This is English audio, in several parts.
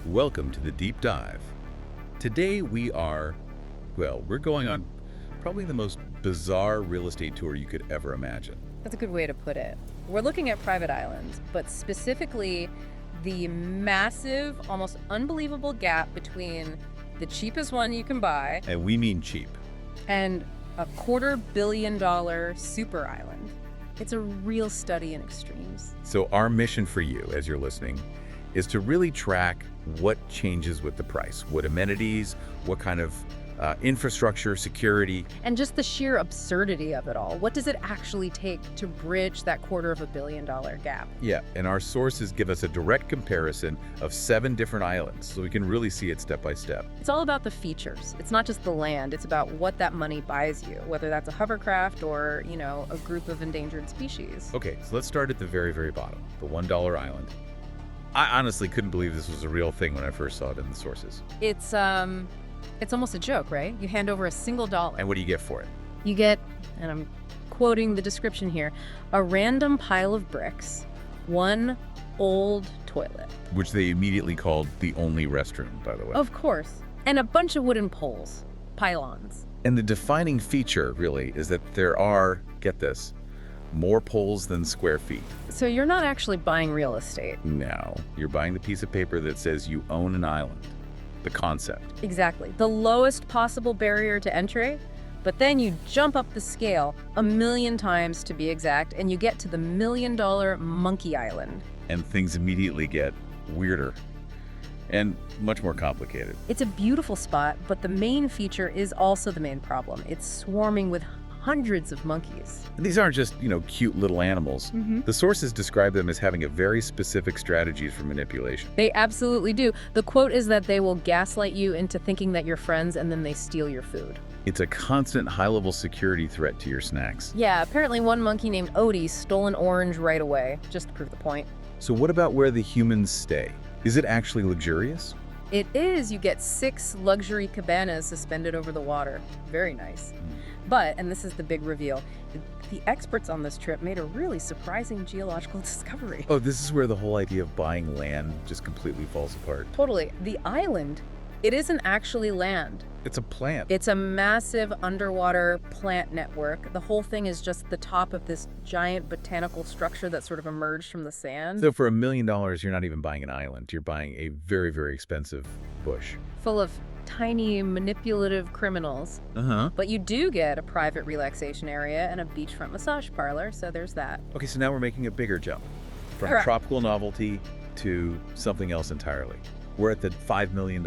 Welcome to the Deep Dive. Today we're going on probably the most bizarre real estate tour you could ever imagine. That's a good way to put it. We're looking at private islands, but specifically the massive, almost unbelievable gap between the cheapest one you can buy And we mean cheap. and a $250 million super island. It's a real study in extremes. So our mission for you, as you're listening, is to really track what changes with the price, what amenities, what kind of infrastructure, security. And just the sheer absurdity of it all. What does it actually take to bridge that $250 million gap? Yeah, and our sources give us a direct comparison of 7 different islands, so we can really see it step by step. It's all about the features. It's not just the land. It's about what that money buys you, whether that's a hovercraft or, a group of endangered species. Okay, so let's start at the very, very bottom, the $1 island. I honestly couldn't believe this was a real thing when I first saw it in the sources. It's almost a joke, right? You hand over a single dollar. And what do you get for it? You get, and I'm quoting the description here, a random pile of bricks, one old toilet. Which they immediately called the only restroom, by the way. Of course. And a bunch of wooden poles, pylons. And the defining feature, really, is that there are, get this, more poles than square feet. So you're not actually buying real estate. No, you're buying the piece of paper that says you own an island. The concept. Exactly. The lowest possible barrier to entry, but then you jump up the scale 1,000,000 times to be exact, and you get to the $1 million monkey island. And things immediately get weirder and much more complicated. It's a beautiful spot, but the main feature is also the main problem. It's swarming with hundreds of monkeys. And these aren't just, cute little animals. The sources describe them as having a very specific strategies for manipulation. They absolutely do. The quote is that they will gaslight you into thinking that you're friends, and then they steal your food. It's a constant high-level security threat to your snacks. Yeah, apparently one monkey named Odie stole an orange right away, just to prove the point. So what about where the humans stay? Is it actually luxurious? It is. You get 6 luxury cabanas suspended over the water. Very nice. But, and this is the big reveal, the experts on this trip made a really surprising geological discovery. Oh, this is where the whole idea of buying land just completely falls apart. Totally. The island, it isn't actually land. It's a plant. It's a massive underwater plant network. The whole thing is just the top of this giant botanical structure that sort of emerged from the sand. So for $1 million, you're not even buying an island. You're buying a very, very expensive bush. Full of tiny manipulative criminals. But you do get a private relaxation area and a beachfront massage parlor, so there's that. Okay, so now we're making a bigger jump from All right. tropical novelty to something else entirely. We're at the $5 million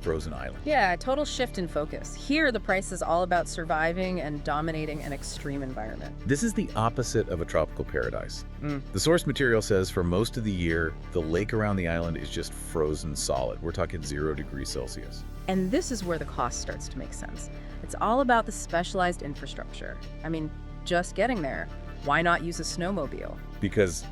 frozen island. Yeah, a total shift in focus. Here, the price is all about surviving and dominating an extreme environment. This is the opposite of a tropical paradise. The source material says for most of the year, the lake around the island is just frozen solid. We're talking 0 degrees Celsius. And this is where the cost starts to make sense. It's all about the specialized infrastructure. I mean, just getting there. Why not use a snowmobile? Because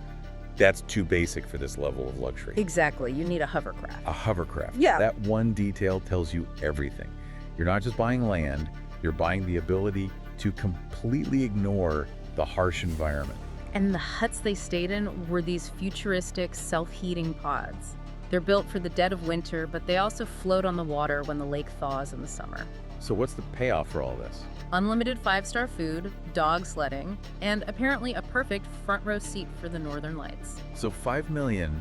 that's too basic for this level of luxury. Exactly. You need a hovercraft. A hovercraft. Yeah. That one detail tells you everything. You're not just buying land, you're buying the ability to completely ignore the harsh environment. And the huts they stayed in were these futuristic self-heating pods. They're built for the dead of winter, but they also float on the water when the lake thaws in the summer. So what's the payoff for all this? Unlimited 5-star food, dog sledding, and apparently a perfect front row seat for the Northern Lights. So $5 million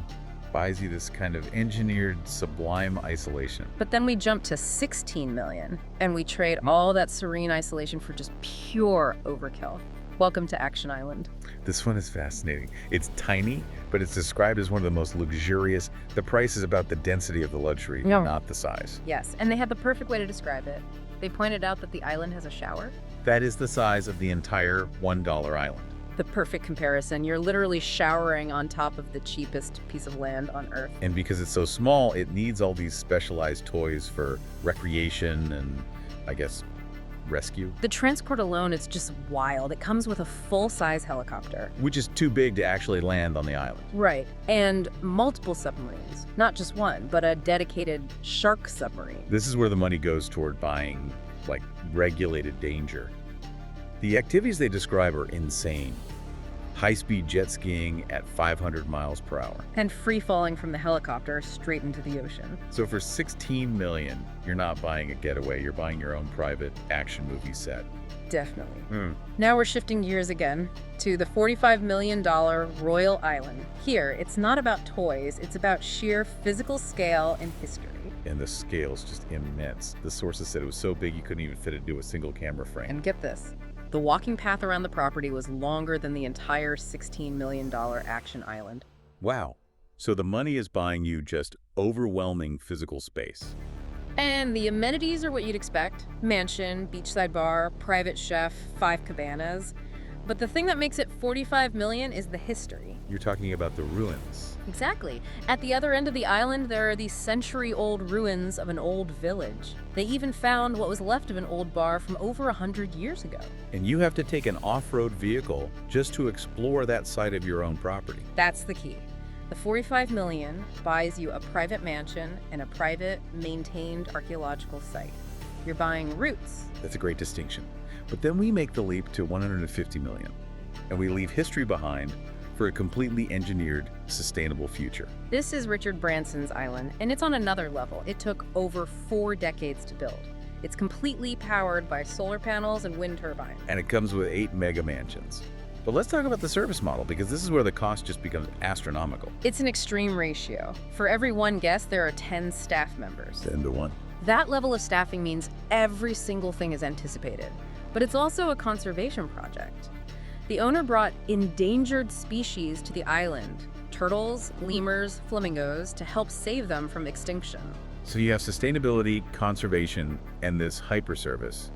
buys you this kind of engineered sublime isolation. But then we jump to 16 million, and we trade all that serene isolation for just pure overkill. Welcome to Action Island. This one is fascinating. It's tiny, but it's described as one of the most luxurious. The price is about the density of the luxury, Yeah. not the size. Yes, and they had the perfect way to describe it. They pointed out that the island has a shower. That is the size of the entire $1 island. The perfect comparison. You're literally showering on top of the cheapest piece of land on Earth. And because it's so small, it needs all these specialized toys for recreation and, I guess, rescue. The transport alone is just wild. It comes with a full-size helicopter. Which is too big to actually land on the island. Right. And multiple submarines. Not just one, but a dedicated shark submarine. This is where the money goes toward buying, regulated danger. The activities they describe are insane. high-speed jet skiing at 500 miles per hour. And free falling from the helicopter straight into the ocean. So for $16 million, you're not buying a getaway, you're buying your own private action movie set. Definitely. Now we're shifting gears again to the $45 million Royal Island. Here, it's not about toys, it's about sheer physical scale and history. And the scale's just immense. The sources said it was so big you couldn't even fit it into a single camera frame. And get this, the walking path around the property was longer than the entire $16 million Action Island. Wow. So the money is buying you just overwhelming physical space. And the amenities are what you'd expect. Mansion, beachside bar, private chef, 5 cabanas. But the thing that makes it $45 million is the history. You're talking about the ruins. Exactly. At the other end of the island, there are these century-old ruins of an old village. They even found what was left of an old bar from over 100 years ago. And you have to take an off-road vehicle just to explore that side of your own property. That's the key. The $45 million buys you a private mansion and a private, maintained archaeological site. You're buying roots. That's a great distinction. But then we make the leap to $150 million, and we leave history behind for a completely engineered, sustainable future. This is Richard Branson's island, and it's on another level. It took over 4 decades to build. It's completely powered by solar panels and wind turbines. And it comes with 8 mega mansions. But let's talk about the service model, because this is where the cost just becomes astronomical. It's an extreme ratio. For every 1 guest, there are 10 staff members. 10 to 1. That level of staffing means every single thing is anticipated. But it's also a conservation project. The owner brought endangered species to the island, turtles, lemurs, flamingos, to help save them from extinction. So you have sustainability, conservation, and this hyper service,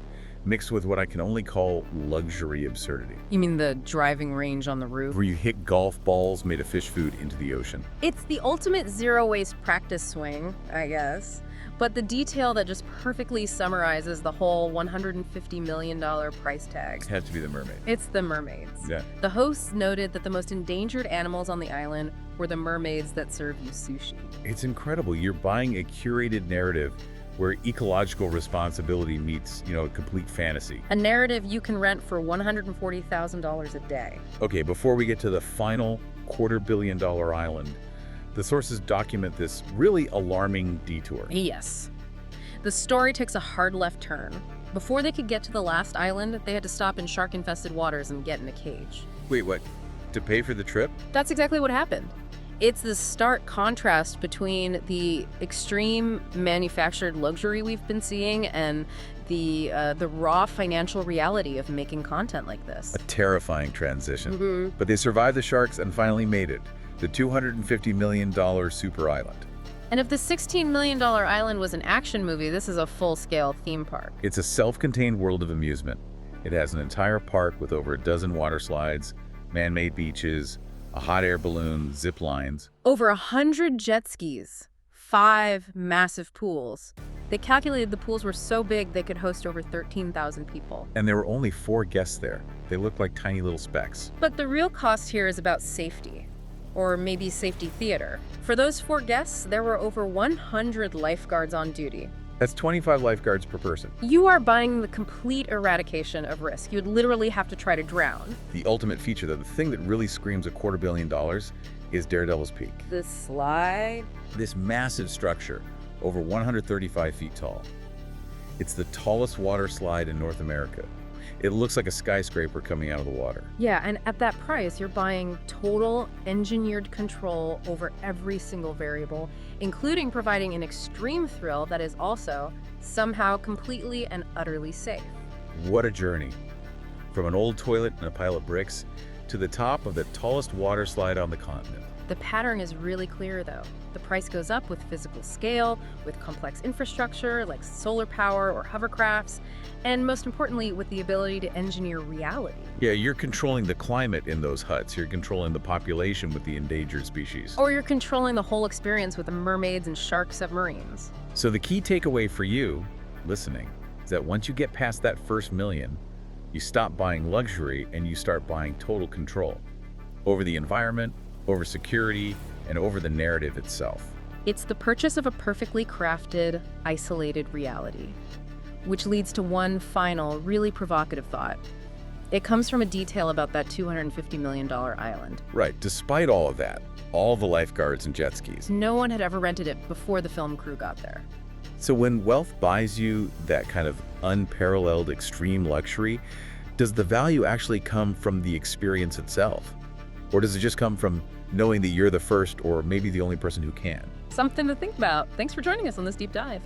mixed with what I can only call luxury absurdity. You mean the driving range on the roof? Where you hit golf balls made of fish food into the ocean. It's the ultimate zero-waste practice swing, I guess. But the detail that just perfectly summarizes the whole $150 million price tag. It had to be the mermaid. It's the mermaids. Yeah. The hosts noted that the most endangered animals on the island were the mermaids that serve you sushi. It's incredible. You're buying a curated narrative where ecological responsibility meets, a complete fantasy. A narrative you can rent for $140,000 a day. Okay, before we get to the final $250 million island, the sources document this really alarming detour. Yes. The story takes a hard left turn. Before they could get to the last island, they had to stop in shark-infested waters and get in a cage. Wait, what? To pay for the trip? That's exactly what happened. It's the stark contrast between the extreme manufactured luxury we've been seeing and the raw financial reality of making content like this. A terrifying transition. But they survived the sharks and finally made it. The $250 million super island. And if the $16 million island was an action movie, this is a full-scale theme park. It's a self-contained world of amusement. It has an entire park with over a dozen water slides, man-made beaches, a hot air balloon, zip lines. Over 100 jet skis, 5 massive pools. They calculated the pools were so big they could host over 13,000 people. And there were only 4 guests there. They looked like tiny little specks. But the real cost here is about safety. Or maybe safety theater. For those 4 guests, there were over 100 lifeguards on duty. That's 25 lifeguards per person. You are buying the complete eradication of risk. You'd literally have to try to drown. The ultimate feature, though, the thing that really screams $250 million is Daredevil's Peak. The slide? This massive structure, over 135 feet tall. It's the tallest water slide in North America. It looks like a skyscraper coming out of the water. Yeah, and at that price, you're buying total engineered control over every single variable, including providing an extreme thrill that is also somehow completely and utterly safe. What a journey. From an old toilet and a pile of bricks to the top of the tallest water slide on the continent. The pattern is really clear, though. The price goes up with physical scale, with complex infrastructure like solar power or hovercrafts, and most importantly, with the ability to engineer reality. Yeah, you're controlling the climate in those huts. You're controlling the population with the endangered species. Or you're controlling the whole experience with the mermaids and shark submarines. So the key takeaway for you, listening, is that once you get past that first million, you stop buying luxury and you start buying total control over the environment, over security, and over the narrative itself. It's the purchase of a perfectly crafted, isolated reality, which leads to one final, really provocative thought. It comes from a detail about that $250 million island. Right, despite all of that, all the lifeguards and jet skis. No one had ever rented it before the film crew got there. So when wealth buys you that kind of unparalleled extreme luxury, does the value actually come from the experience itself? Or does it just come from knowing that you're the first or maybe the only person who can? Something to think about. Thanks for joining us on this deep dive.